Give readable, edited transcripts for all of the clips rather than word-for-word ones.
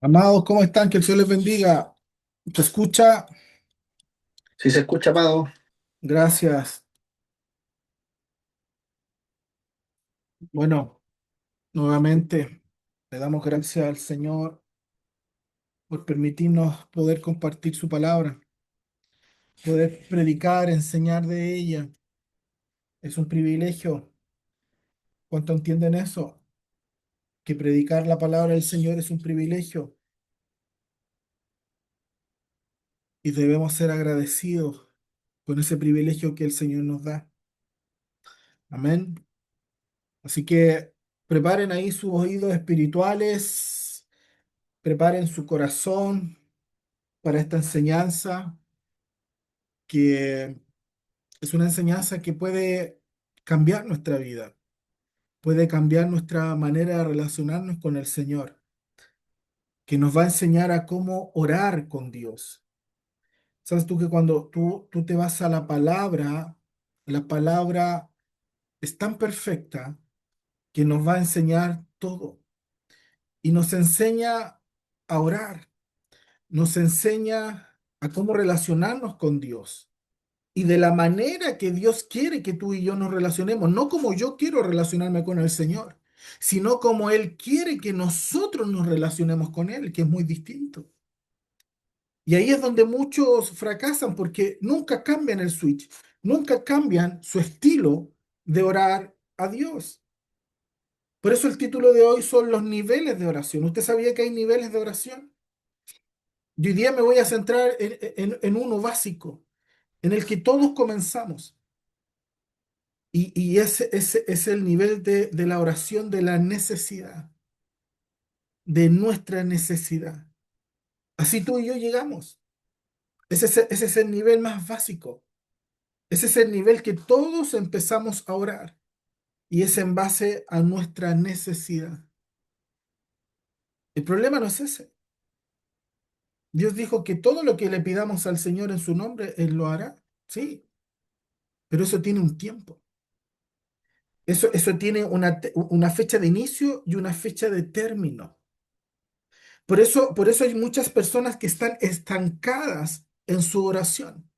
Amados, ¿cómo están? Que el Señor les bendiga. ¿Se escucha? Si se escucha, Pado. Gracias. Bueno, nuevamente le damos gracias al Señor por permitirnos poder compartir su palabra, poder predicar, enseñar de ella. Es un privilegio. ¿Cuánto entienden eso? Que predicar la palabra del Señor es un privilegio y debemos ser agradecidos con ese privilegio que el Señor nos da. Amén. Así que preparen ahí sus oídos espirituales, preparen su corazón para esta enseñanza, que es una enseñanza que puede cambiar nuestra vida, puede cambiar nuestra manera de relacionarnos con el Señor, que nos va a enseñar a cómo orar con Dios. Sabes tú que cuando tú te vas a la palabra es tan perfecta que nos va a enseñar todo y nos enseña a orar, nos enseña a cómo relacionarnos con Dios y de la manera que Dios quiere que tú y yo nos relacionemos, no como yo quiero relacionarme con el Señor, sino como Él quiere que nosotros nos relacionemos con Él, que es muy distinto. Y ahí es donde muchos fracasan porque nunca cambian el switch, nunca cambian su estilo de orar a Dios. Por eso el título de hoy son los niveles de oración. ¿Usted sabía que hay niveles de oración? Y hoy día me voy a centrar en uno básico, en el que todos comenzamos. Y ese es el nivel de la oración de la necesidad, de nuestra necesidad. Así tú y yo llegamos. Ese es el nivel más básico. Ese es el nivel que todos empezamos a orar. Y es en base a nuestra necesidad. El problema no es ese. Dios dijo que todo lo que le pidamos al Señor en su nombre, Él lo hará. Sí, pero eso tiene un tiempo. Eso tiene una fecha de inicio y una fecha de término. Por eso hay muchas personas que están estancadas en su oración.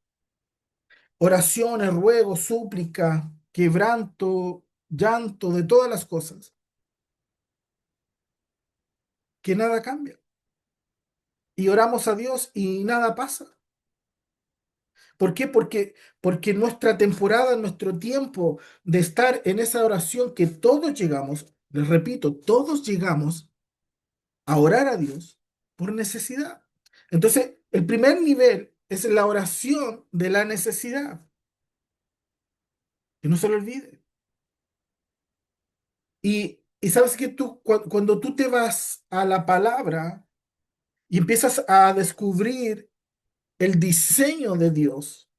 Oraciones, ruego, súplica, quebranto, llanto, de todas las cosas, que nada cambia. Y oramos a Dios y nada pasa. ¿Por qué? Porque nuestra temporada, nuestro tiempo de estar en esa oración que todos llegamos, les repito, todos llegamos a orar a Dios por necesidad. Entonces, el primer nivel es la oración de la necesidad. Que no se lo olvide. Y sabes que cuando tú te vas a la palabra y empiezas a descubrir el diseño de Dios,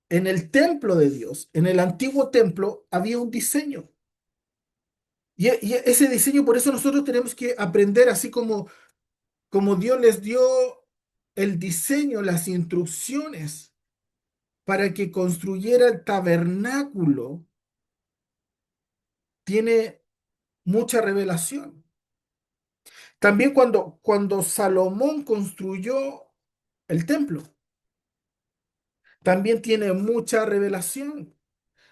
en el templo de Dios, en el antiguo templo, había un diseño. Y ese diseño, por eso nosotros tenemos que aprender, así como Dios les dio el diseño, las instrucciones para que construyera el tabernáculo, tiene mucha revelación. También cuando Salomón construyó el templo, también tiene mucha revelación.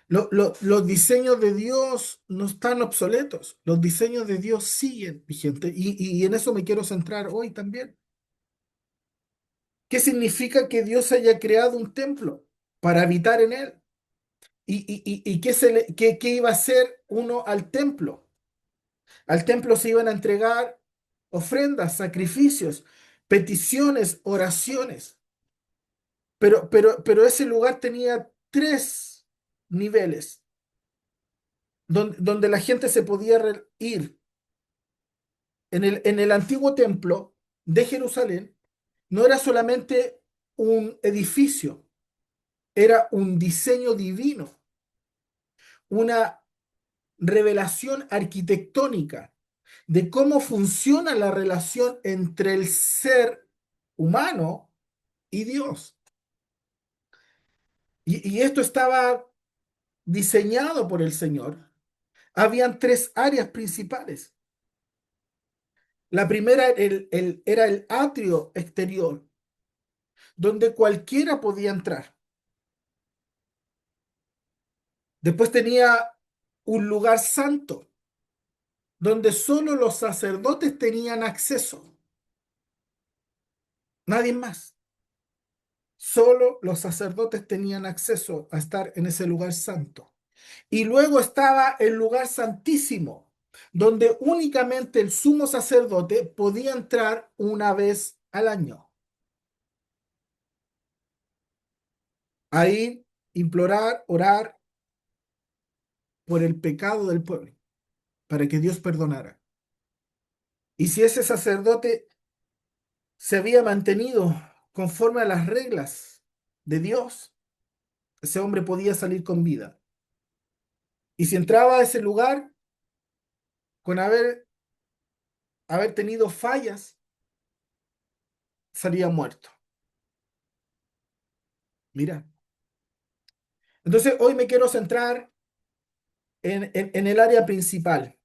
Los diseños de Dios no están obsoletos, los diseños de Dios siguen vigentes y en eso me quiero centrar hoy también. ¿Qué significa que Dios haya creado un templo para habitar en él? ¿Y qué iba a hacer uno al templo? Al templo se iban a entregar ofrendas, sacrificios, peticiones, oraciones. Pero ese lugar tenía tres niveles donde la gente se podía ir. En el antiguo templo de Jerusalén no era solamente un edificio, era un diseño divino, una revelación arquitectónica de cómo funciona la relación entre el ser humano y Dios. Y esto estaba diseñado por el Señor. Habían tres áreas principales. La primera era el atrio exterior, donde cualquiera podía entrar. Después tenía un lugar santo, donde solo los sacerdotes tenían acceso, nadie más. Solo los sacerdotes tenían acceso a estar en ese lugar santo. Y luego estaba el lugar santísimo, donde únicamente el sumo sacerdote podía entrar una vez al año. Ahí implorar, orar por el pecado del pueblo, para que Dios perdonara. Y si ese sacerdote se había mantenido conforme a las reglas de Dios, ese hombre podía salir con vida. Y si entraba a ese lugar con haber tenido fallas, salía muerto. Mira. Entonces hoy me quiero centrar en el área principal,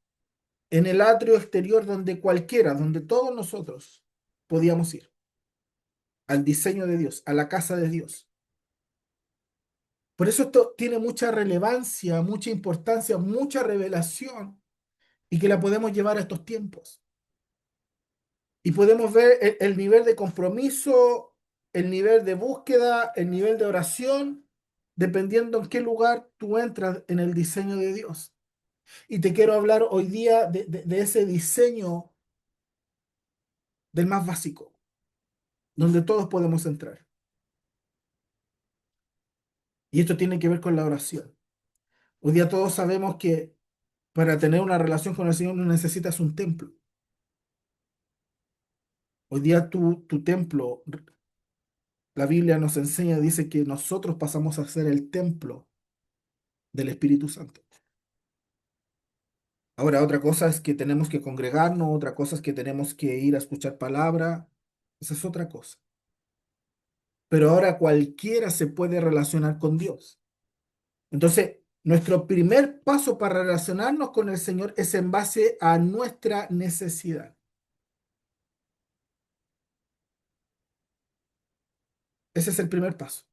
en el atrio exterior donde cualquiera, donde todos nosotros podíamos ir, al diseño de Dios, a la casa de Dios. Por eso esto tiene mucha relevancia, mucha importancia, mucha revelación y que la podemos llevar a estos tiempos. Y podemos ver el nivel de compromiso, el nivel de búsqueda, el nivel de oración, dependiendo en qué lugar tú entras en el diseño de Dios. Y te quiero hablar hoy día de ese diseño del más básico, donde todos podemos entrar. Y esto tiene que ver con la oración. Hoy día todos sabemos que para tener una relación con el Señor no necesitas un templo. Hoy día tu templo, la Biblia nos enseña, dice que nosotros pasamos a ser el templo del Espíritu Santo. Ahora, otra cosa es que tenemos que congregarnos, otra cosa es que tenemos que ir a escuchar palabra, esa es otra cosa. Pero ahora cualquiera se puede relacionar con Dios. Entonces, nuestro primer paso para relacionarnos con el Señor es en base a nuestra necesidad. Ese es el primer paso.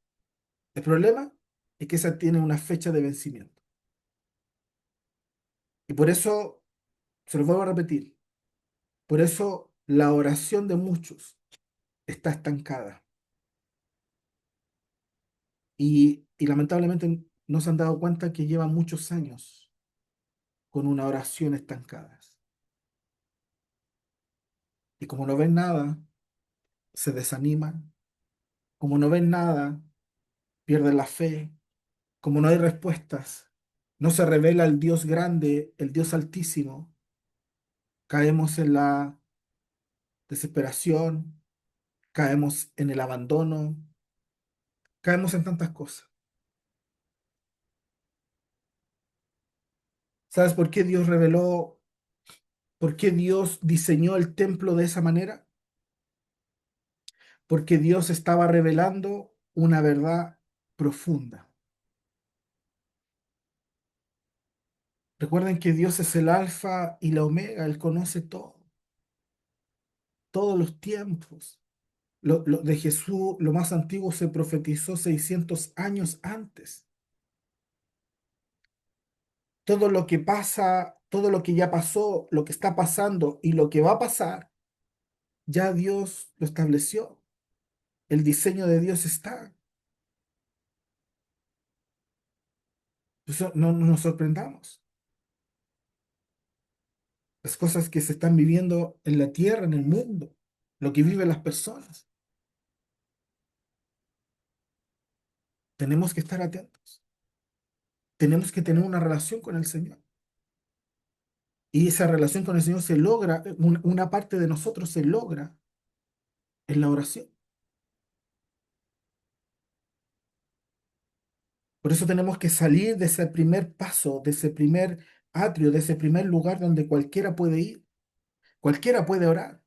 El problema es que esa tiene una fecha de vencimiento. Y por eso, se lo vuelvo a repetir, por eso la oración de muchos está estancada. Y lamentablemente no se han dado cuenta que llevan muchos años con una oración estancada. Y como no ven nada, se desaniman. Como no ven nada, pierden la fe. Como no hay respuestas, no se revela el Dios grande, el Dios altísimo, caemos en la desesperación, caemos en el abandono, caemos en tantas cosas. ¿Sabes por qué Dios reveló, por qué Dios diseñó el templo de esa manera? Porque Dios estaba revelando una verdad profunda. Recuerden que Dios es el alfa y la omega, Él conoce todo, todos los tiempos. Lo de Jesús, lo más antiguo, se profetizó 600 años antes. Todo lo que pasa, todo lo que ya pasó, lo que está pasando y lo que va a pasar, ya Dios lo estableció. El diseño de Dios está. Eso no nos sorprendamos. Las cosas que se están viviendo en la tierra, en el mundo, lo que viven las personas. Tenemos que estar atentos. Tenemos que tener una relación con el Señor. Y esa relación con el Señor se logra, una parte de nosotros se logra en la oración. Por eso tenemos que salir de ese primer paso, de ese primer atrio, de ese primer lugar donde cualquiera puede ir, cualquiera puede orar,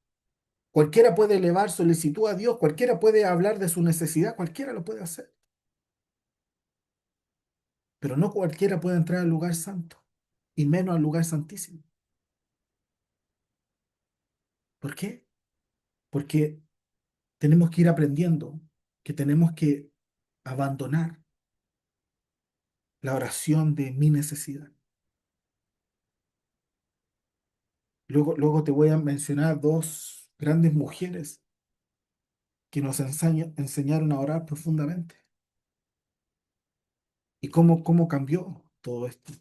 cualquiera puede elevar solicitud a Dios, cualquiera puede hablar de su necesidad, cualquiera lo puede hacer. Pero no cualquiera puede entrar al lugar santo, y menos al lugar santísimo. ¿Por qué? Porque tenemos que ir aprendiendo que tenemos que abandonar la oración de mi necesidad. Luego te voy a mencionar dos grandes mujeres que nos enseñaron a orar profundamente. ¿Y cómo cambió todo esto?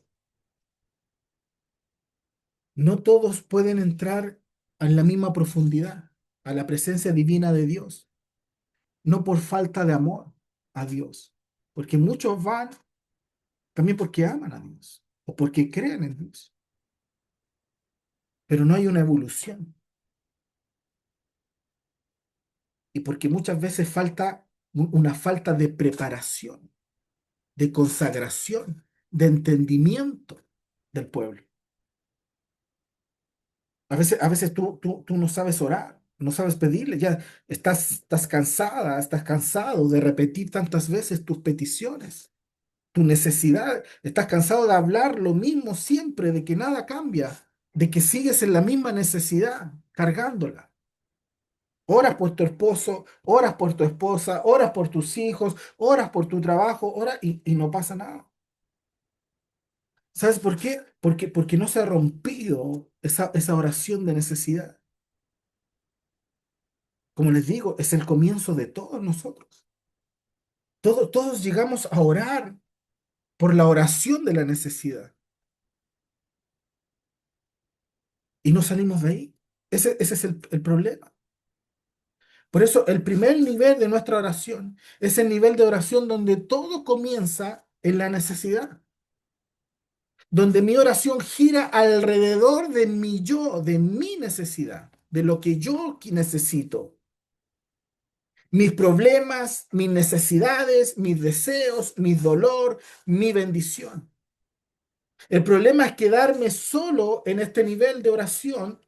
No todos pueden entrar en la misma profundidad, a la presencia divina de Dios, no por falta de amor a Dios, porque muchos van también porque aman a Dios o porque creen en Dios, pero no hay una evolución y porque muchas veces falta una falta de preparación, de consagración, de entendimiento del pueblo. A veces tú no sabes orar, no sabes pedirle, ya estás cansada, estás cansado de repetir tantas veces tus peticiones, tu necesidad, estás cansado de hablar lo mismo siempre, de que nada cambia, de que sigues en la misma necesidad, cargándola. Oras por tu esposo, oras por tu esposa, oras por tus hijos, oras por tu trabajo, oras y no pasa nada. ¿Sabes por qué? Porque no se ha rompido esa oración de necesidad. Como les digo, es el comienzo de todos nosotros. Todos llegamos a orar por la oración de la necesidad y no salimos de ahí. Ese es el problema. Por eso el primer nivel de nuestra oración es el nivel de oración donde todo comienza en la necesidad, donde mi oración gira alrededor de mi yo, de mi necesidad, de lo que yo necesito. Mis problemas, mis necesidades, mis deseos, mi dolor, mi bendición. El problema es quedarme solo en este nivel de oración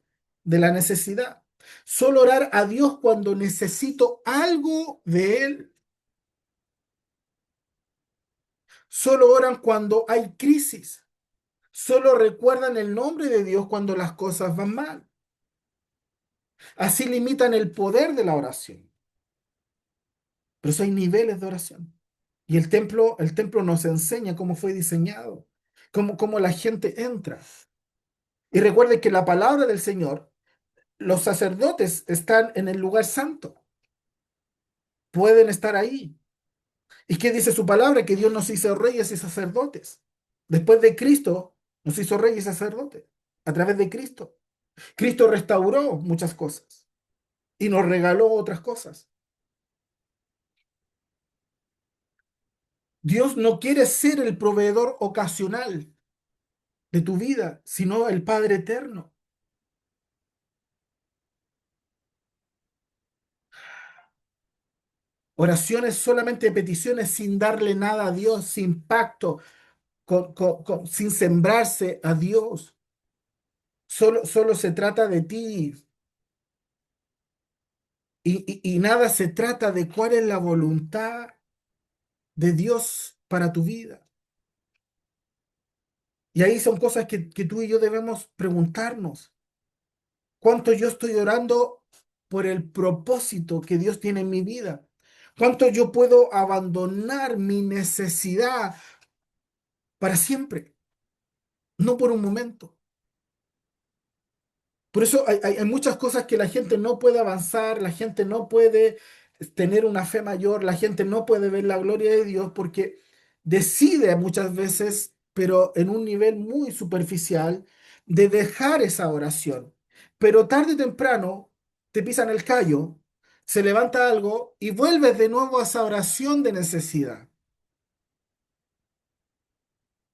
de la necesidad. Solo orar a Dios cuando necesito algo de Él. Solo oran cuando hay crisis. Solo recuerdan el nombre de Dios cuando las cosas van mal. Así limitan el poder de la oración. Pero eso hay niveles de oración. Y el templo nos enseña cómo fue diseñado, cómo la gente entra. Y recuerden que la palabra del Señor, los sacerdotes están en el lugar santo, pueden estar ahí. ¿Y qué dice su palabra? Que Dios nos hizo reyes y sacerdotes. Después de Cristo, nos hizo reyes y sacerdotes, a través de Cristo. Cristo restauró muchas cosas y nos regaló otras cosas. Dios no quiere ser el proveedor ocasional de tu vida, sino el Padre eterno. Oraciones solamente peticiones sin darle nada a Dios, sin pacto, sin sembrarse a Dios. Solo se trata de ti y nada se trata de cuál es la voluntad de Dios para tu vida. Y ahí son cosas que tú y yo debemos preguntarnos. ¿Cuánto yo estoy orando por el propósito que Dios tiene en mi vida? ¿Cuánto yo puedo abandonar mi necesidad para siempre? No por un momento. Por eso hay muchas cosas que la gente no puede avanzar, la gente no puede tener una fe mayor, la gente no puede ver la gloria de Dios porque decide muchas veces, pero en un nivel muy superficial, de dejar esa oración. Pero tarde o temprano te pisan el callo, se levanta algo y vuelves de nuevo a esa oración de necesidad.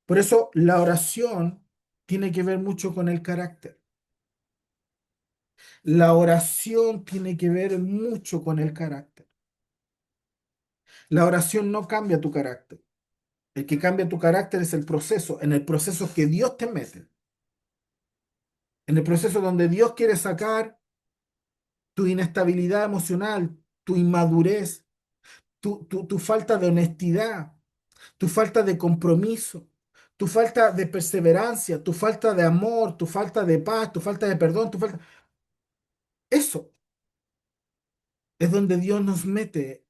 Por eso la oración tiene que ver mucho con el carácter. La oración tiene que ver mucho con el carácter. La oración no cambia tu carácter. El que cambia tu carácter es el proceso, en el proceso que Dios te mete, en el proceso donde Dios quiere sacar tu inestabilidad emocional, tu inmadurez, tu falta de honestidad, tu falta de compromiso, tu falta de perseverancia, tu falta de amor, tu falta de paz, tu falta de perdón, tu falta... Eso es donde Dios nos mete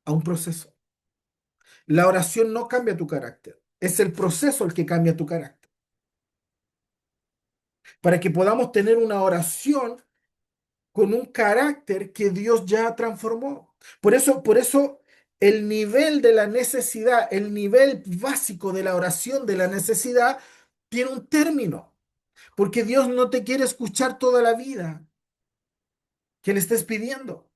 a un proceso. La oración no cambia tu carácter, es el proceso el que cambia tu carácter. Para que podamos tener una oración con un carácter que Dios ya transformó. Por eso el nivel de la necesidad, el nivel básico de la oración de la necesidad tiene un término, porque Dios no te quiere escuchar toda la vida que le estés pidiendo.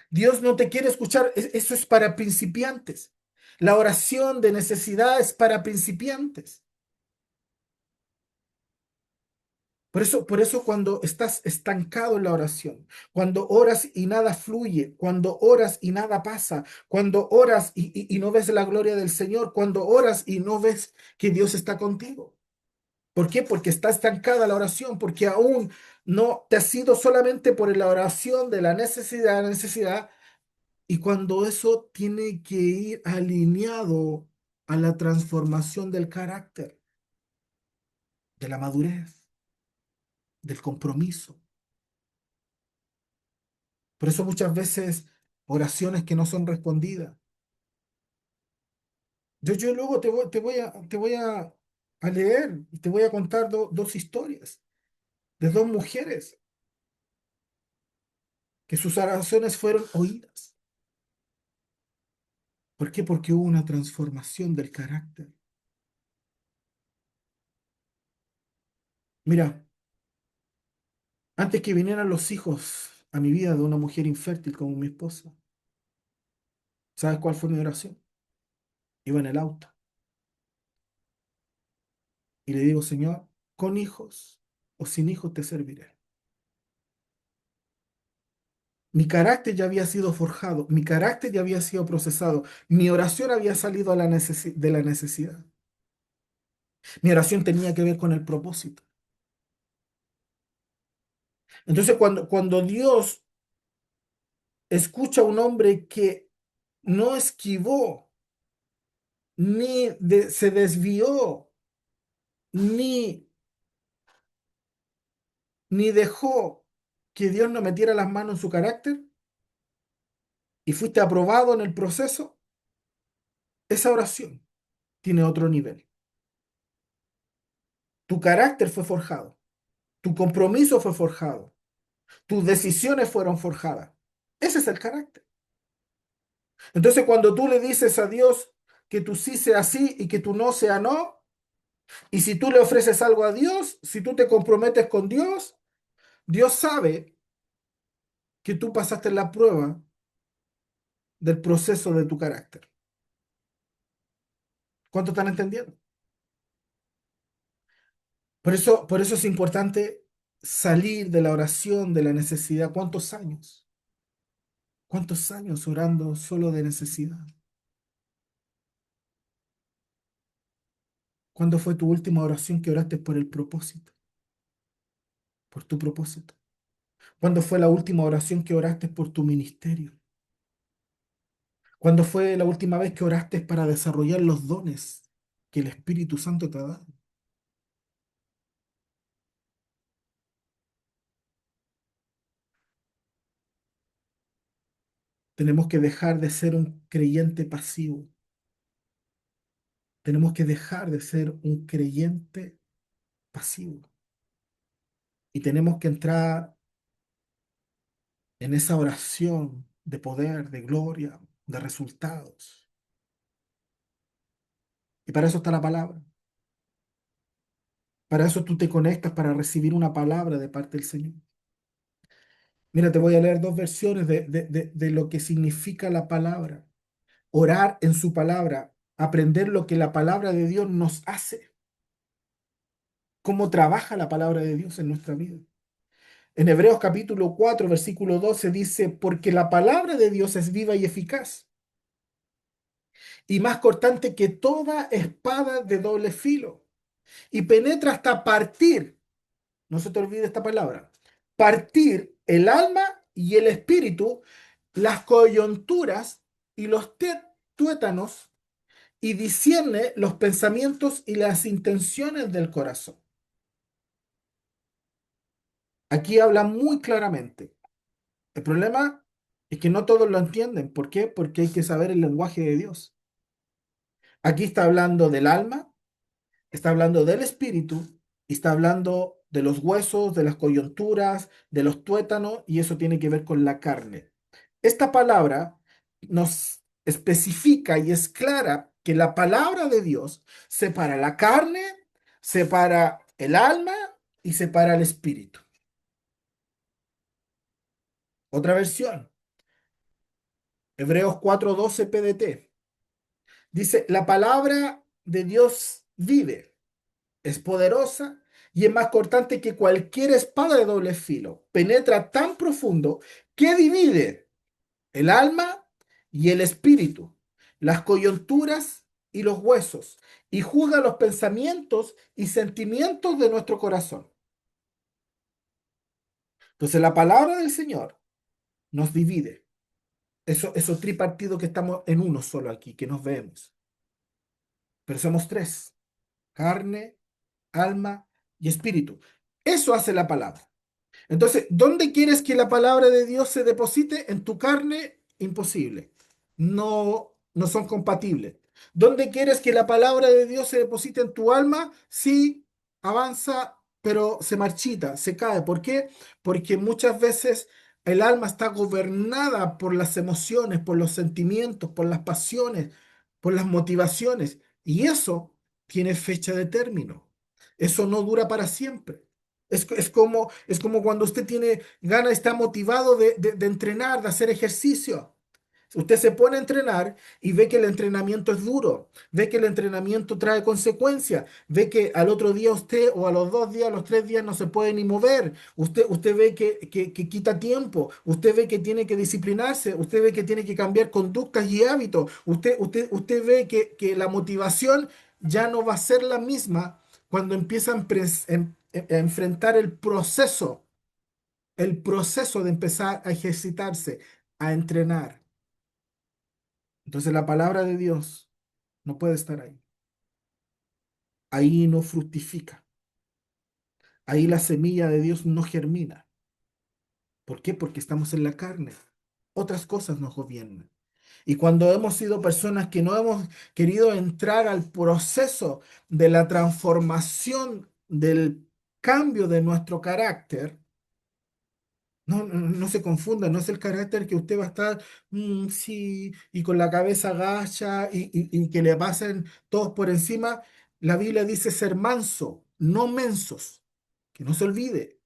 Dios no te quiere escuchar, eso es para principiantes. La oración de necesidad es para principiantes. Por eso cuando estás estancado en la oración, cuando oras y nada fluye, cuando oras y nada pasa, cuando oras y no ves la gloria del Señor, cuando oras y no ves que Dios está contigo. ¿Por qué? Porque está estancada la oración, porque aún no te has ido solamente por la oración de la necesidad, y cuando eso tiene que ir alineado a la transformación del carácter, de la madurez, del compromiso. Por eso muchas veces oraciones que no son respondidas. Yo luego te voy a leer y te voy a contar dos historias de dos mujeres que sus oraciones fueron oídas. ¿Por qué? Porque hubo una transformación del carácter. Mira, antes que vinieran los hijos a mi vida de una mujer infértil como mi esposa, ¿sabes cuál fue mi oración? Iba en el auto y le digo, Señor, con hijos o sin hijos te serviré. Mi carácter ya había sido forjado, mi carácter ya había sido procesado, mi oración había salido de la necesidad. Mi oración tenía que ver con el propósito. Entonces, cuando Dios escucha a un hombre que no esquivó, se desvió, ni, ni dejó que Dios no metiera las manos en su carácter y fuiste aprobado en el proceso, esa oración tiene otro nivel. Tu carácter fue forjado, tu compromiso fue forjado, tus decisiones fueron forjadas. Ese es el carácter. Entonces, cuando tú le dices a Dios que tu sí sea sí y que tu no sea no, y si tú le ofreces algo a Dios, si tú te comprometes con Dios, Dios sabe que tú pasaste la prueba del proceso de tu carácter. ¿Cuánto están entendiendo? Por eso es importante salir de la oración, de la necesidad. ¿Cuántos años? ¿Cuántos años orando solo de necesidad? ¿Cuándo fue tu última oración que oraste por el propósito? Por tu propósito. ¿Cuándo fue la última oración que oraste por tu ministerio? ¿Cuándo fue la última vez que oraste para desarrollar los dones que el Espíritu Santo te ha dado? Tenemos que dejar de ser un creyente pasivo. Tenemos que dejar de ser un creyente pasivo. Y tenemos que entrar en esa oración de poder, de gloria, de resultados. Y para eso está la palabra. Para eso tú te conectas para recibir una palabra de parte del Señor. Mira, te voy a leer dos versiones de lo que significa la palabra. Orar en su palabra, aprender lo que la palabra de Dios nos hace, cómo trabaja la palabra de Dios en nuestra vida. En Hebreos capítulo 4 versículo 12 dice, porque la palabra de Dios es viva y eficaz y más cortante que toda espada de doble filo y penetra hasta partir, no se te olvide esta palabra, partir el alma y el espíritu, las coyunturas y los tuétanos y discierne los pensamientos y las intenciones del corazón. Aquí habla muy claramente. El problema es que no todos lo entienden. ¿Por qué? Porque hay que saber el lenguaje de Dios. Aquí está hablando del alma, está hablando del espíritu y está hablando de los huesos, de las coyunturas, de los tuétanos, y eso tiene que ver con la carne. Esta palabra nos especifica y es clara que la palabra de Dios separa la carne, separa el alma y separa el espíritu. Otra versión, Hebreos 4:12 PDT, dice, la palabra de Dios vive, es poderosa y es más cortante que cualquier espada de doble filo. Penetra tan profundo que divide el alma y el espíritu, las coyunturas y los huesos, y juzga los pensamientos y sentimientos de nuestro corazón. Entonces la palabra del Señor nos divide. Eso tripartido que estamos en uno solo aquí, que nos vemos. Pero somos tres: carne, alma y espíritu. Eso hace la palabra. Entonces, ¿dónde quieres que la palabra de Dios se deposite? En tu carne, imposible. No, no son compatibles. ¿Dónde quieres que la palabra de Dios se deposite en tu alma? Sí, avanza, pero se marchita, se cae. ¿Por qué? Porque muchas veces el alma está gobernada por las emociones, por los sentimientos, por las pasiones, por las motivaciones. Y eso tiene fecha de término. Eso no dura para siempre. Es como cuando usted tiene ganas, está motivado de entrenar, de hacer ejercicio. Usted se pone a entrenar y ve que el entrenamiento es duro, ve que el entrenamiento trae consecuencias, ve que al otro día usted o a los 2 días, a los 3 días no se puede ni mover, usted ve que quita tiempo, usted ve que tiene que disciplinarse, usted ve que tiene que cambiar conductas y hábitos, usted ve que la motivación ya no va a ser la misma cuando empieza a enfrentar el proceso de empezar a ejercitarse, a entrenar. Entonces la palabra de Dios no puede estar ahí. Ahí no fructifica. Ahí la semilla de Dios no germina. ¿Por qué? Porque estamos en la carne. Otras cosas nos gobiernan. Y cuando hemos sido personas que no hemos querido entrar al proceso de la transformación, del cambio de nuestro carácter, no, no, no se confunda, no es el carácter que usted va a estar, sí, y con la cabeza agacha y que le pasen todos por encima. La Biblia dice ser manso, no mensos, que no se olvide.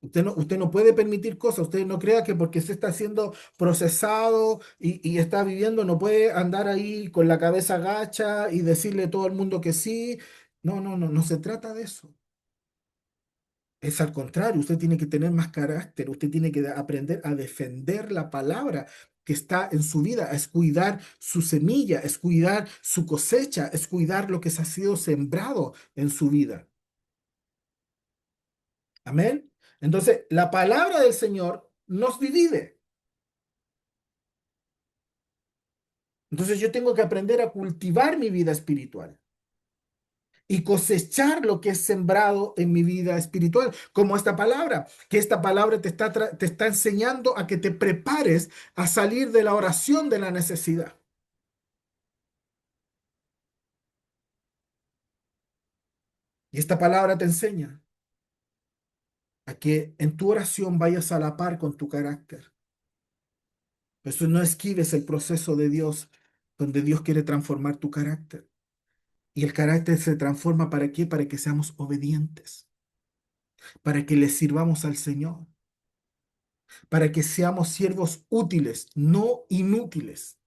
Usted no puede permitir cosas, usted no crea que porque se está siendo procesado y está viviendo, no puede andar ahí con la cabeza agacha y decirle a todo el mundo que sí. No, no, no, no se trata de eso. Es al contrario, usted tiene que tener más carácter, usted tiene que aprender a defender la palabra que está en su vida, es cuidar su semilla, es cuidar su cosecha, es cuidar lo que se ha sido sembrado en su vida. Amén. Entonces, la palabra del Señor nos divide. Entonces, yo tengo que aprender a cultivar mi vida espiritual y cosechar lo que es sembrado en mi vida espiritual, como esta palabra, que esta palabra te está enseñando a que te prepares a salir de la oración de la necesidad. Y esta palabra te enseña a que en tu oración vayas a la par con tu carácter. Por eso no esquives el proceso de Dios, donde Dios quiere transformar tu carácter. Y el carácter se transforma ¿para qué? Para que seamos obedientes, para que le sirvamos al Señor, para que seamos siervos útiles, no inútiles.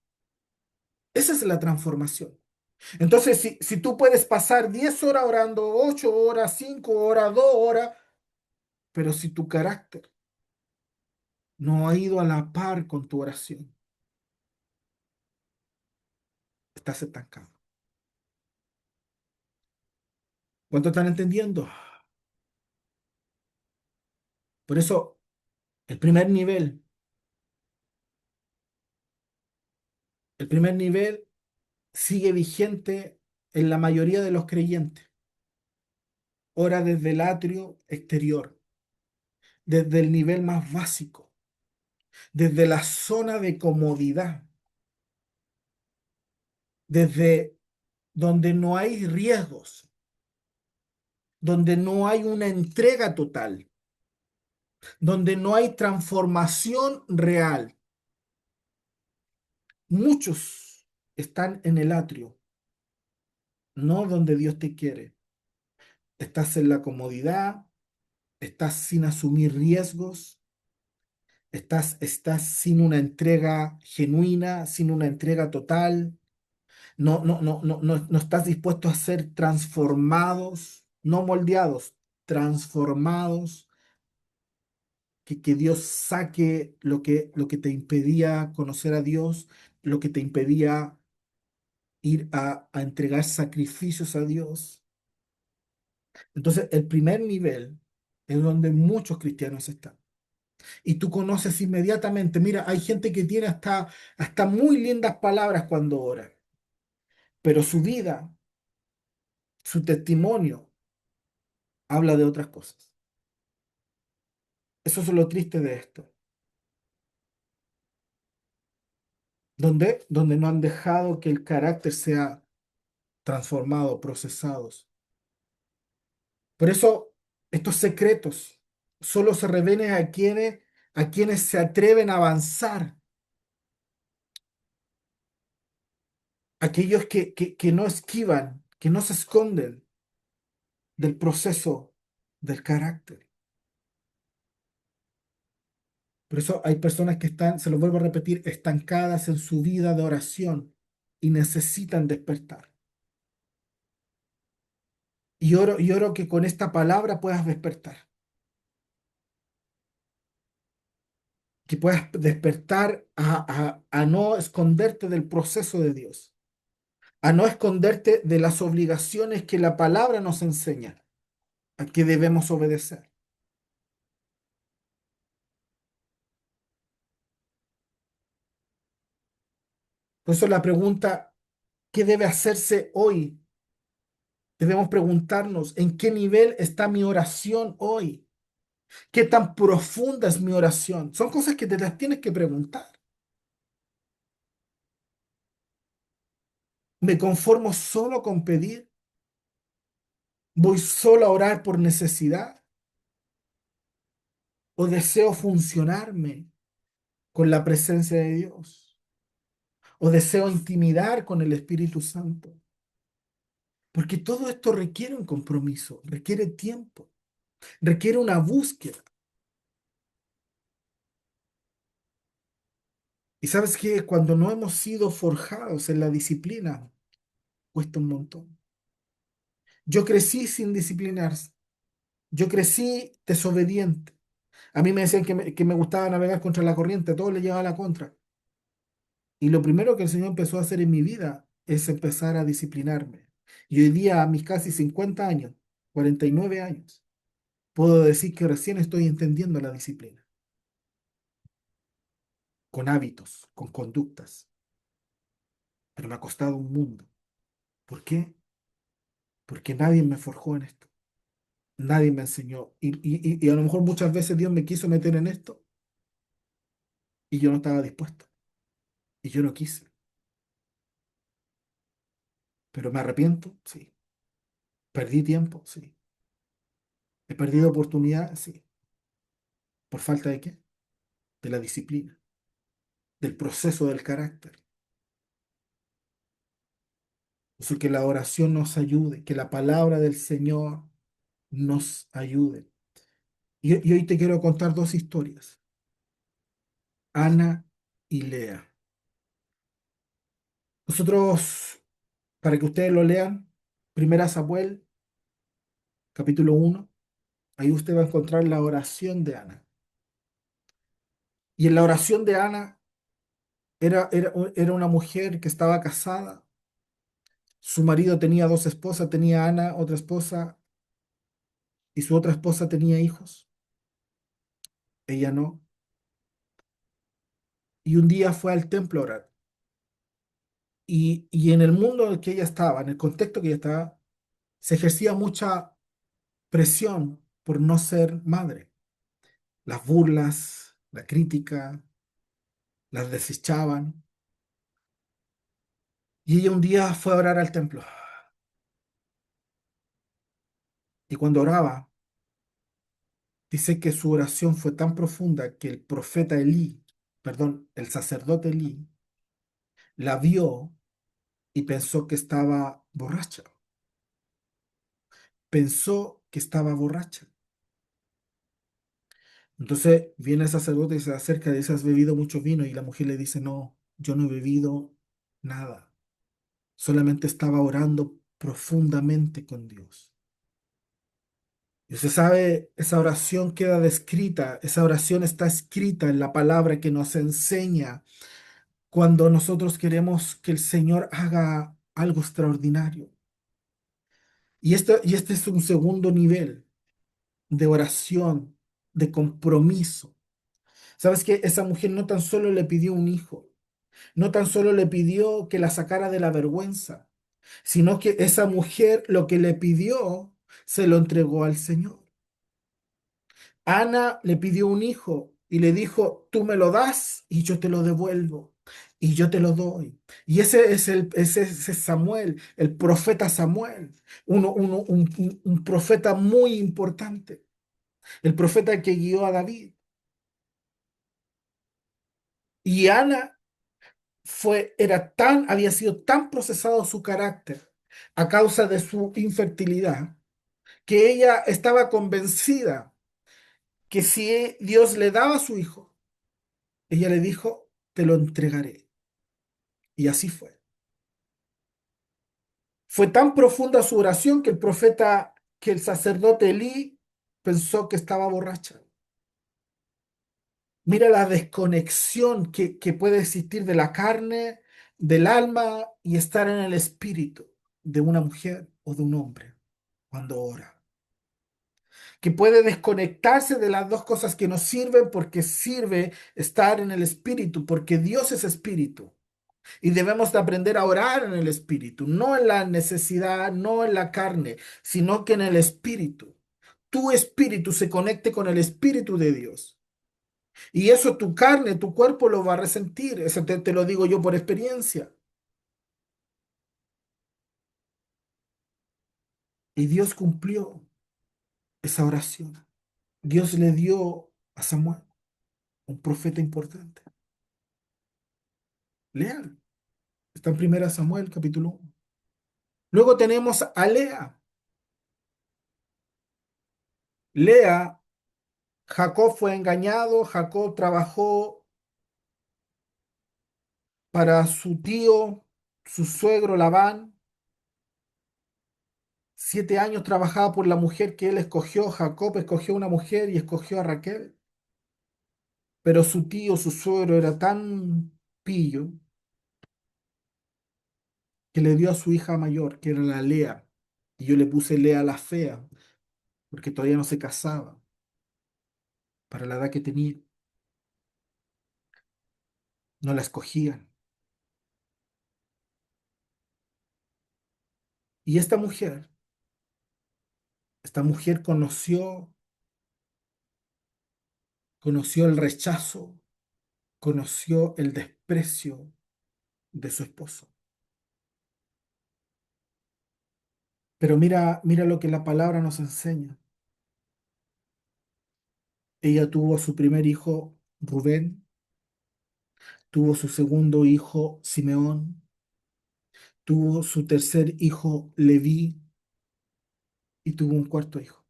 Esa es la transformación. Entonces, si tú puedes pasar 10 horas orando, 8 horas, 5 horas, 2 horas, pero si tu carácter no ha ido a la par con tu oración, estás estancado. ¿Cuánto están entendiendo? Por eso, el primer nivel, el primer nivel sigue vigente en la mayoría de los creyentes. Ora desde el atrio exterior. desde el nivel más básico, desde la zona de comodidad, desde donde no hay riesgos, donde no hay una entrega total, donde no hay transformación real. Muchos están en el atrio, no donde Dios te quiere. Estás en la comodidad, estás sin asumir riesgos, estás sin una entrega genuina, sin una entrega total. No estás dispuesto a ser transformados, no moldeados, transformados, que Dios saque lo que te impedía conocer a Dios, lo que te impedía ir a entregar sacrificios a Dios. Entonces, el primer nivel es donde muchos cristianos están. Y tú conoces inmediatamente, mira, hay gente que tiene hasta muy lindas palabras cuando ora, pero su vida, su testimonio, habla de otras cosas. Eso es lo triste de esto. Donde no han dejado que el carácter sea transformado, procesados. Por eso, estos secretos solo se revelen a quienes se atreven a avanzar, aquellos que no esquivan, que no se esconden del proceso del carácter. Por eso hay personas que están, se lo vuelvo a repetir, estancadas en su vida de oración y necesitan despertar. Y oro que con esta palabra puedas despertar, que puedas despertar a no esconderte del proceso de Dios, a no esconderte de las obligaciones que la palabra nos enseña, a que debemos obedecer. Por eso la pregunta, ¿qué debe hacerse hoy? Debemos preguntarnos, ¿en qué nivel está mi oración hoy? ¿Qué tan profunda es mi oración? Son cosas que te las tienes que preguntar. ¿Me conformo solo con pedir? ¿Voy solo a orar por necesidad? ¿O deseo funcionarme con la presencia de Dios? ¿O deseo intimidar con el Espíritu Santo? Porque todo esto requiere un compromiso, requiere tiempo, requiere una búsqueda. Y sabes que cuando no hemos sido forjados en la disciplina, cuesta un montón. Yo crecí sin disciplinarse. Yo crecí desobediente. A mí me decían que me gustaba navegar contra la corriente, todo le llevaba a la contra. Y lo primero que el Señor empezó a hacer en mi vida es empezar a disciplinarme. Y hoy día, a mis casi 50 años, 49 años, puedo decir que recién estoy entendiendo la disciplina, con hábitos, con conductas, pero me ha costado un mundo. ¿Por qué? Porque nadie me forjó en esto, nadie me enseñó. Y a lo mejor muchas veces Dios me quiso meter en esto y yo no estaba dispuesto, y yo no quise. Pero me arrepiento, sí. Perdí tiempo, sí. He perdido oportunidad, sí. ¿Por falta de qué? De la disciplina, del proceso del carácter. Eso que la oración nos ayude, que la palabra del Señor nos ayude. Y hoy te quiero contar dos historias, Ana y Lea. Nosotros, para que ustedes lo lean, Primera Samuel, capítulo 1, ahí usted va a encontrar la oración de Ana. Y en la oración de Ana era una mujer que estaba casada. Su marido tenía dos esposas, tenía Ana, otra esposa, y su otra esposa tenía hijos. Ella no. Y un día fue al templo a orar. Y en el mundo en el que ella estaba, en el contexto que ella estaba, se ejercía mucha presión por no ser madre. las burlas, la crítica, las desechaban. Y ella un día fue a orar al templo. Y cuando oraba, dice que su oración fue tan profunda que el profeta Elí, perdón, el sacerdote Elí, la vio y pensó que estaba borracha. Pensó que estaba borracha. Entonces viene el sacerdote y se acerca y dice, ¿has bebido mucho vino? Y la mujer le dice, no, yo no he bebido nada. Solamente estaba orando profundamente con Dios. Y usted sabe, esa oración queda descrita, esa oración está escrita en la palabra que nos enseña cuando nosotros queremos que el Señor haga algo extraordinario. Y este es un segundo nivel de oración, de compromiso. ¿Sabes qué? Esa mujer no tan solo le pidió un hijo, no tan solo le pidió que la sacara de la vergüenza, sino que esa mujer lo que le pidió se lo entregó al Señor. Ana le pidió un hijo y le dijo, tú me lo das y yo te lo devuelvo y yo te lo doy. Y ese es Samuel, el profeta Samuel, un profeta muy importante, el profeta que guió a David. Y Ana había sido tan procesado su carácter a causa de su infertilidad, que ella estaba convencida que si Dios le daba a su hijo, ella le dijo, te lo entregaré. Y así fue. Fue tan profunda su oración que el sacerdote Elí pensó que estaba borracha. Mira la desconexión que puede existir de la carne, del alma y estar en el espíritu de una mujer o de un hombre cuando ora. Que puede desconectarse de las dos cosas que nos sirven porque sirve estar en el espíritu, porque Dios es espíritu. Y debemos de aprender a orar en el espíritu, no en la necesidad, no en la carne, sino que en el espíritu. Tu espíritu se conecte con el espíritu de Dios. Y eso tu carne, tu cuerpo lo va a resentir. Eso te lo digo yo por experiencia. Y Dios cumplió esa oración. Dios le dio a Samuel, un profeta importante. Lean. Está en Primera Samuel, capítulo 1. Luego tenemos a Lea. Lea, Jacob fue engañado, Jacob trabajó para su tío, su suegro Labán. 7 años trabajaba por la mujer que él escogió. Jacob escogió una mujer y escogió a Raquel. Pero su tío, su suegro, era tan pillo que le dio a su hija mayor, que era la Lea. Y yo le puse Lea la fea, porque todavía no se casaba para la edad que tenía. No la escogían. Y esta mujer conoció el rechazo, conoció el desprecio de su esposo. Pero mira, mira lo que la palabra nos enseña. Ella tuvo a su primer hijo, Rubén, tuvo su segundo hijo, Simeón, tuvo su tercer hijo, Leví, y tuvo un cuarto hijo.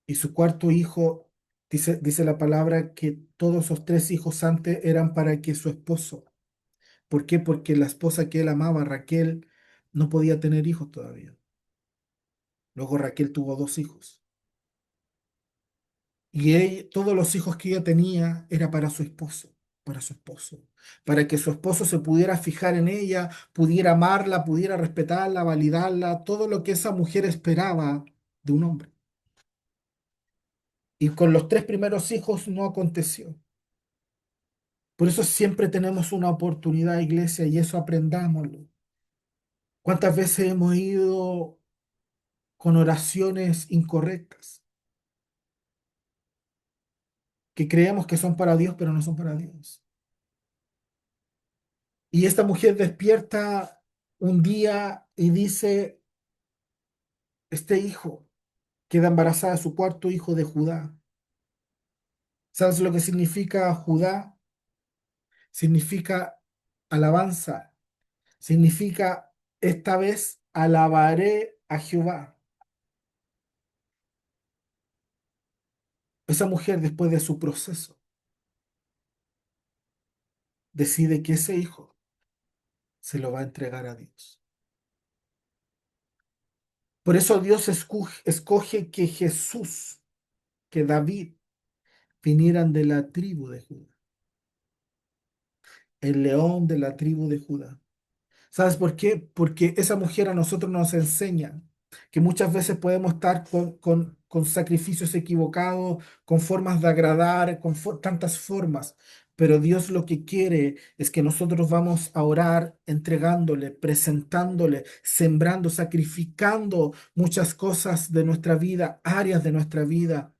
Y su cuarto hijo, dice la palabra que todos esos tres hijos antes eran para que su esposo. ¿Por qué? Porque la esposa que él amaba, Raquel, no podía tener hijos todavía. Luego Raquel tuvo dos hijos. Y todos los hijos que ella tenía era para su esposo, para su esposo, para que su esposo se pudiera fijar en ella, pudiera amarla, pudiera respetarla, validarla, todo lo que esa mujer esperaba de un hombre. Y con los tres primeros hijos no aconteció. Por eso siempre tenemos una oportunidad, iglesia, y eso aprendámoslo. ¿Cuántas veces hemos ido con oraciones incorrectas? que creemos que son para Dios, pero no son para Dios. Y esta mujer despierta un día y dice, este hijo queda embarazada, su cuarto hijo de Judá. ¿Sabes lo que significa Judá? Significa alabanza, significa esta vez alabaré a Jehová. Esa mujer, después de su proceso, decide que ese hijo se lo va a entregar a Dios. Por eso Dios escoge que Jesús, que David, vinieran de la tribu de Judá, el león de la tribu de Judá. ¿Sabes por qué? Porque esa mujer a nosotros nos enseña que muchas veces podemos estar con sacrificios equivocados, con formas de agradar, tantas formas, pero Dios lo que quiere es que nosotros vamos a orar entregándole, presentándole, sembrando, sacrificando muchas cosas de nuestra vida, áreas de nuestra vida,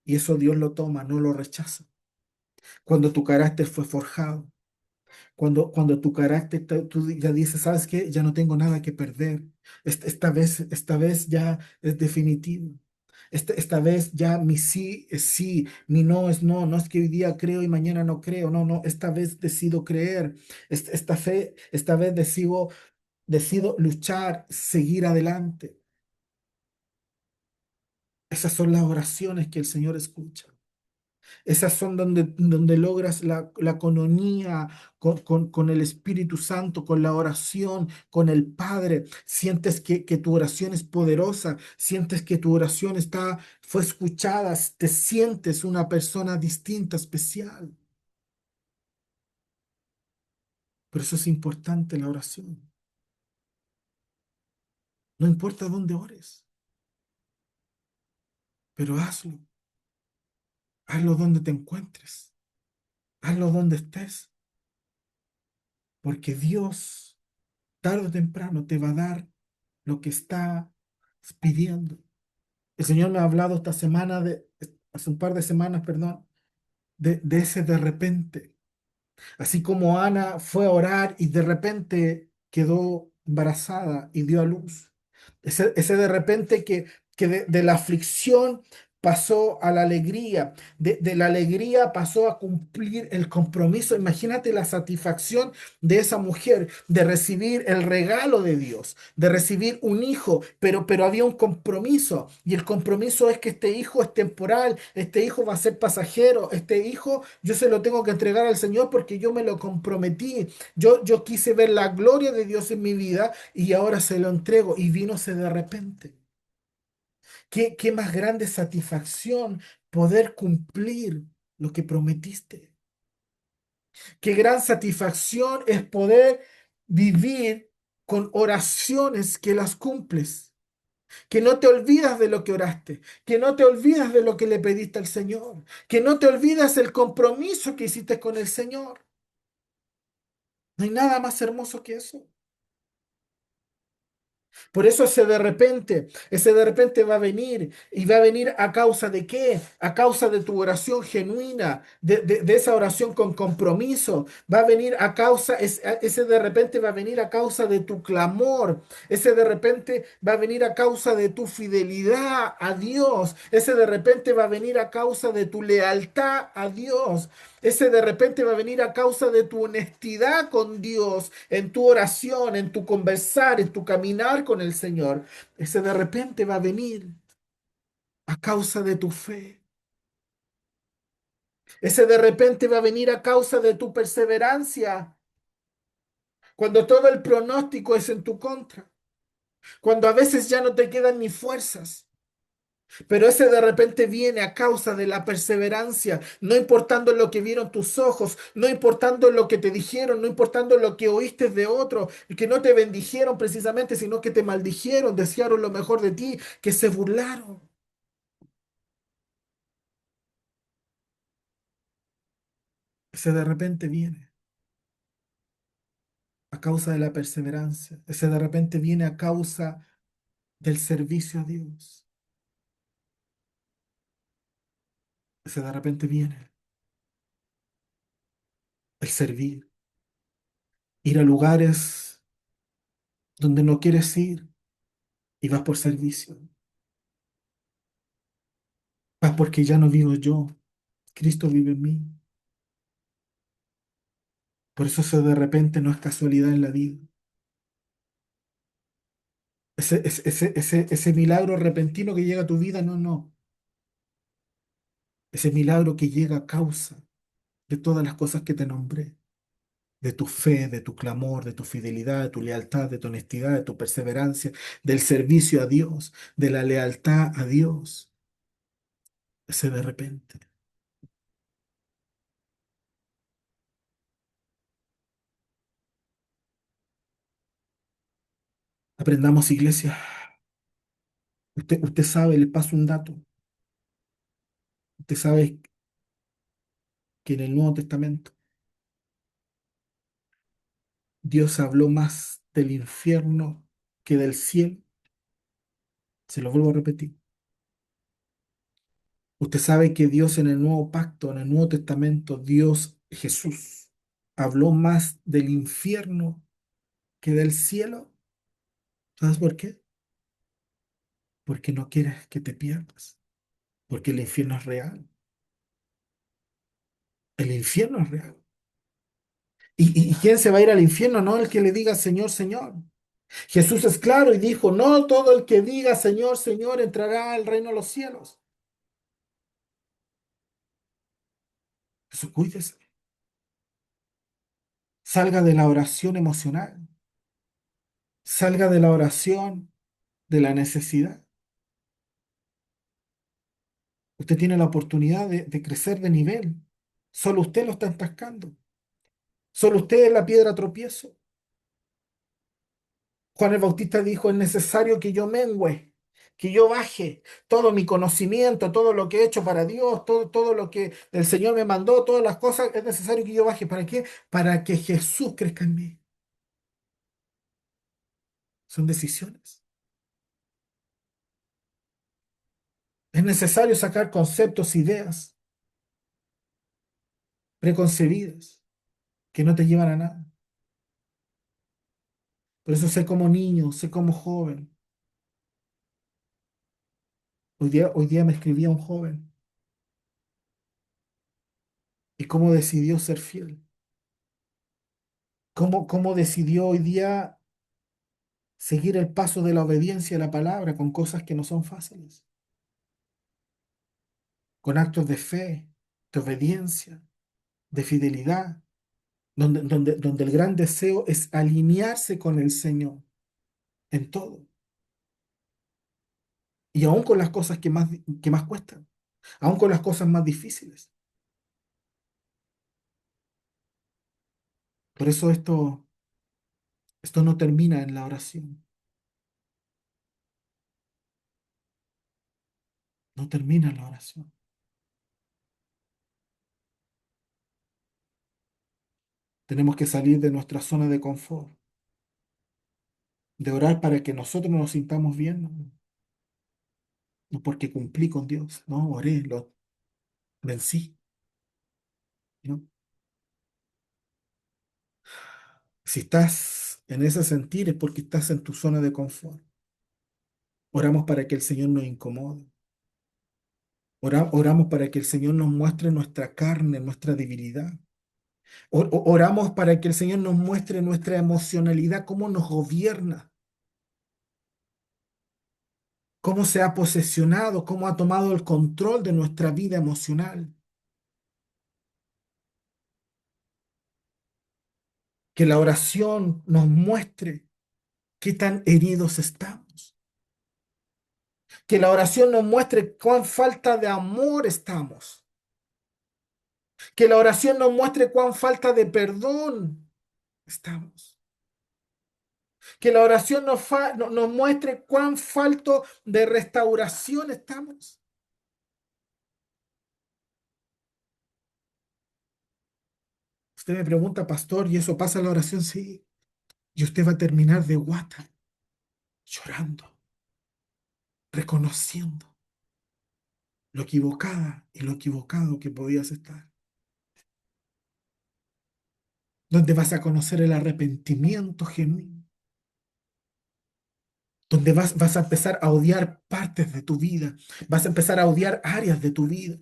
y eso Dios lo toma, no lo rechaza. Cuando tu carácter fue forjado. Cuando tu carácter, tú ya dices, ¿sabes qué? Ya no tengo nada que perder. Esta vez ya es definitivo. Esta vez ya mi sí es sí, mi no es no. No es que hoy día creo y mañana no creo. No, no, esta vez decido creer. Esta vez decido luchar, seguir adelante. Esas son las oraciones que el Señor escucha. Esas son donde logras la coinonía con el Espíritu Santo, con la oración, con el Padre. Sientes que tu oración es poderosa, sientes que tu oración fue escuchada, te sientes una persona distinta, especial. Por eso es importante la oración. No importa dónde ores, pero hazlo. Hazlo donde te encuentres. Hazlo donde estés, porque Dios tarde o temprano te va a dar lo que está pidiendo. El Señor me ha hablado esta semana, hace un par de semanas, perdón, de ese de repente. Así como Ana fue a orar y de repente quedó embarazada y dio a luz. Ese de repente que de la aflicción pasó a la alegría, de la alegría pasó a cumplir el compromiso. Imagínate la satisfacción de esa mujer de recibir el regalo de Dios, de recibir un hijo, pero había un compromiso y el compromiso es que este hijo es temporal, este hijo va a ser pasajero, este hijo yo se lo tengo que entregar al Señor porque yo me lo comprometí, yo quise ver la gloria de Dios en mi vida y ahora se lo entrego y vínose de repente. ¿Qué más grande satisfacción poder cumplir lo que prometiste? Qué gran satisfacción es poder vivir con oraciones que las cumples, que no te olvidas de lo que oraste, que no te olvidas de lo que le pediste al Señor, que no te olvidas el compromiso que hiciste con el Señor. No hay nada más hermoso que eso. Por eso ese de repente va a venir y va a venir a causa de qué? A causa de tu oración genuina, de esa oración con compromiso. Va a venir a causa, ese de repente va a venir a causa de tu clamor. Ese de repente va a venir a causa de tu fidelidad a Dios. Ese de repente va a venir a causa de tu lealtad a Dios. Ese de repente va a venir a causa de tu honestidad con Dios, en tu oración, en tu conversar, en tu caminar con el Señor. Ese de repente va a venir a causa de tu fe. Ese de repente va a venir a causa de tu perseverancia, cuando todo el pronóstico es en tu contra, cuando a veces ya no te quedan ni fuerzas. Pero ese de repente viene a causa de la perseverancia, no importando lo que vieron tus ojos, no importando lo que te dijeron, no importando lo que oíste de otro, que no te bendijeron precisamente, sino que te maldijeron, desearon lo mejor de ti, que se burlaron. Ese de repente viene a causa de la perseverancia, ese de repente viene a causa del servicio a Dios. ese de repente viene el servir, ir a lugares donde no quieres ir y vas por servicio, vas porque ya no vivo yo, Cristo vive en mí. Por eso ese de repente no es casualidad en la vida. Ese milagro repentino que llega a tu vida, no, no. Ese milagro que llega a causa de todas las cosas que te nombré, de tu fe, de tu clamor, de tu fidelidad, de tu lealtad, de tu honestidad, de tu perseverancia, del servicio a Dios, de la lealtad a Dios. Ese de repente. Aprendamos, iglesia. Usted sabe, le paso un dato. Usted sabe que en el Nuevo Testamento Dios habló más del infierno que del cielo. Se lo vuelvo a repetir. Usted sabe que Dios en el Nuevo Pacto, en el Nuevo Testamento, Dios Jesús habló más del infierno que del cielo. ¿Sabes por qué? Porque no quieres que te pierdas. Porque el infierno es real. El infierno es real. ¿Y quién se va a ir al infierno? No el que le diga Señor, Señor. Jesús es claro y dijo, no todo el que diga Señor, Señor entrará al reino de los cielos. Eso cuídese. Salga de la oración emocional. Salga de la oración de la necesidad. Usted tiene la oportunidad de crecer de nivel. Solo usted lo está estancando. Solo usted es la piedra tropiezo. Juan el Bautista dijo, es necesario que yo mengüe, que yo baje todo mi conocimiento, todo lo que he hecho para Dios, todo lo que el Señor me mandó, todas las cosas, es necesario que yo baje. ¿Para qué? Para que Jesús crezca en mí. Son decisiones. Es necesario sacar conceptos, ideas preconcebidas que no te llevan a nada. Por eso sé como niño, sé como joven. Hoy día me escribía un joven y cómo decidió ser fiel. Cómo decidió hoy día seguir el paso de la obediencia a la palabra con cosas que no son fáciles, con actos de fe, de obediencia, de fidelidad, donde el gran deseo es alinearse con el Señor en todo, y aún con las cosas que más cuestan, aún con las cosas más difíciles. Por eso esto no termina en la oración, no termina en la oración. Tenemos que salir de nuestra zona de confort, de orar para que nosotros nos sintamos bien, no, no porque cumplí con Dios, no, oré, lo vencí, ¿no? Si estás en ese sentir es porque estás en tu zona de confort. Oramos para que el Señor nos incomode. Oramos para que el Señor nos muestre nuestra carne, nuestra debilidad. Oramos para que el Señor nos muestre nuestra emocionalidad, cómo nos gobierna, cómo se ha posesionado, cómo ha tomado el control de nuestra vida emocional. Que la oración nos muestre qué tan heridos estamos. Que la oración nos muestre cuán falta de amor estamos. Que la oración nos muestre cuán falta de perdón estamos. Que la oración nos muestre cuán falto de restauración estamos. Usted me pregunta, pastor, ¿y eso pasa en la oración? Sí. Y usted va a terminar de guata, llorando, reconociendo. lo equivocada y lo equivocado que podías estar. Donde vas a conocer el arrepentimiento genuino. Donde vas a empezar a odiar partes de tu vida. Vas a empezar a odiar áreas de tu vida.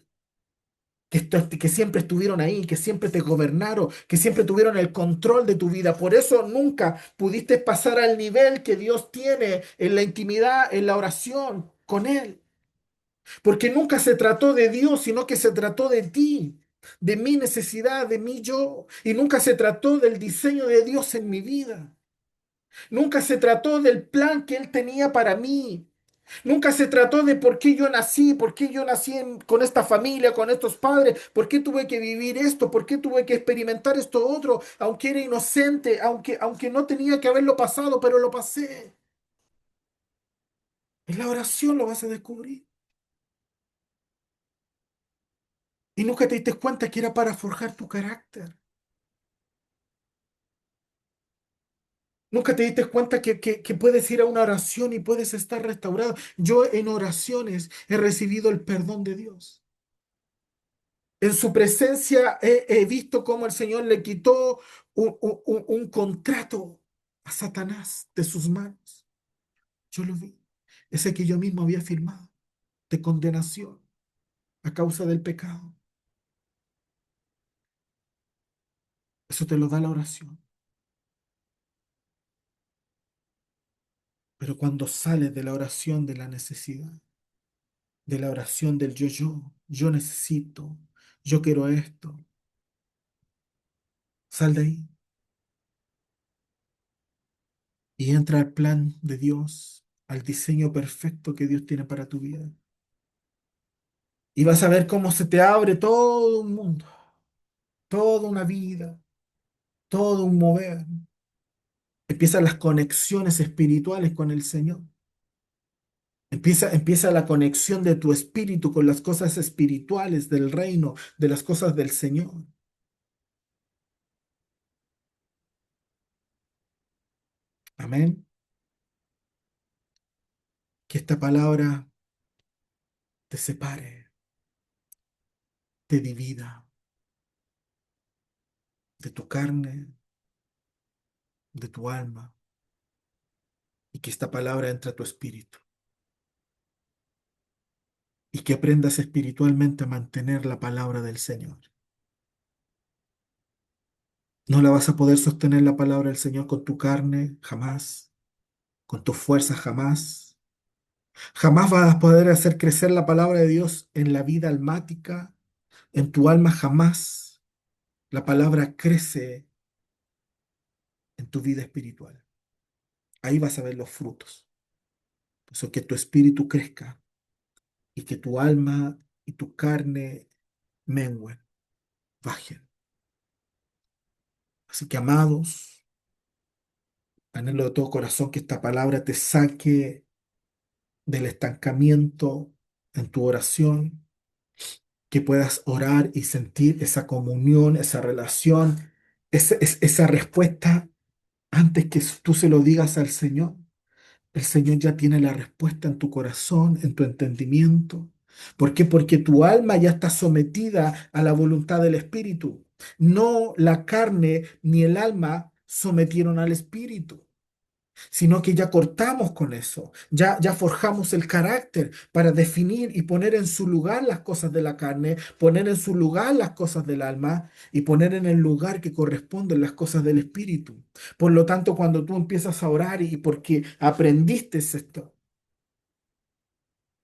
Que siempre estuvieron ahí, que siempre te gobernaron, que siempre tuvieron el control de tu vida. Por eso nunca pudiste pasar al nivel que Dios tiene en la intimidad, en la oración con Él. Porque nunca se trató de Dios, sino que se trató de ti, de mi necesidad, de mi yo. Y nunca se trató del diseño de Dios en mi vida. Nunca se trató del plan que Él tenía para mí. Nunca se trató de por qué yo nací con esta familia, con estos padres, por qué tuve que vivir esto, por qué tuve que experimentar esto otro, aunque era inocente, aunque no tenía que haberlo pasado, pero lo pasé. En la oración lo vas a descubrir. Y nunca te diste cuenta que era para forjar tu carácter. Nunca te diste cuenta que puedes ir a una oración y puedes estar restaurado. Yo en oraciones he recibido el perdón de Dios. En su presencia he visto cómo el Señor le quitó un contrato a Satanás de sus manos. Yo lo vi. Ese que yo mismo había firmado de condenación a causa del pecado. Eso te lo da la oración. Pero cuando sales de la oración de la necesidad, de la oración del yo necesito, yo quiero esto, sal de ahí y entra al plan de Dios, al diseño perfecto que Dios tiene para tu vida. Y vas a ver cómo se te abre todo un mundo, toda una vida, todo un mover. Empiezan las conexiones espirituales con el Señor. Empieza la conexión de tu espíritu con las cosas espirituales del reino, de las cosas del Señor. Amén. Que esta palabra te separe, te divida de tu carne, de tu alma, y que esta palabra entre a tu espíritu. Y que aprendas espiritualmente a mantener la palabra del Señor. No la vas a poder sostener la palabra del Señor con tu carne, jamás, con tu fuerza, jamás. Jamás vas a poder hacer crecer la palabra de Dios en la vida almática, en tu alma, jamás. La palabra crece en tu vida espiritual. Ahí vas a ver los frutos. Por eso que tu espíritu crezca y que tu alma y tu carne mengüen, bajen. Así que, amados, anhelo de todo corazón que esta palabra te saque del estancamiento en tu oración, que puedas orar y sentir esa comunión, esa relación, esa respuesta antes que tú se lo digas al Señor. El Señor ya tiene la respuesta en tu corazón, en tu entendimiento. ¿Por qué? Porque tu alma ya está sometida a la voluntad del Espíritu. No la carne ni el alma sometieron al Espíritu, sino que ya cortamos con eso, ya forjamos el carácter para definir y poner en su lugar las cosas de la carne, poner en su lugar las cosas del alma y poner en el lugar que corresponden las cosas del espíritu. Por lo tanto, cuando tú empiezas a orar y porque aprendiste esto,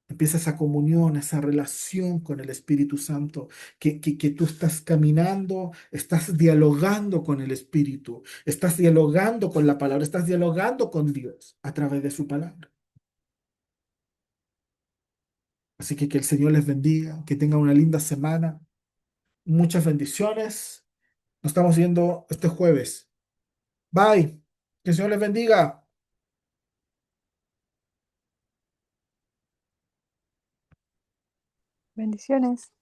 empieza esa comunión, esa relación con el Espíritu Santo, que tú estás caminando, estás dialogando con el Espíritu, estás dialogando con la palabra, estás dialogando con Dios a través de su palabra. Así que el Señor les bendiga, que tengan una linda semana, muchas bendiciones. Nos estamos viendo este jueves. Bye. Que el Señor les bendiga. Bendiciones.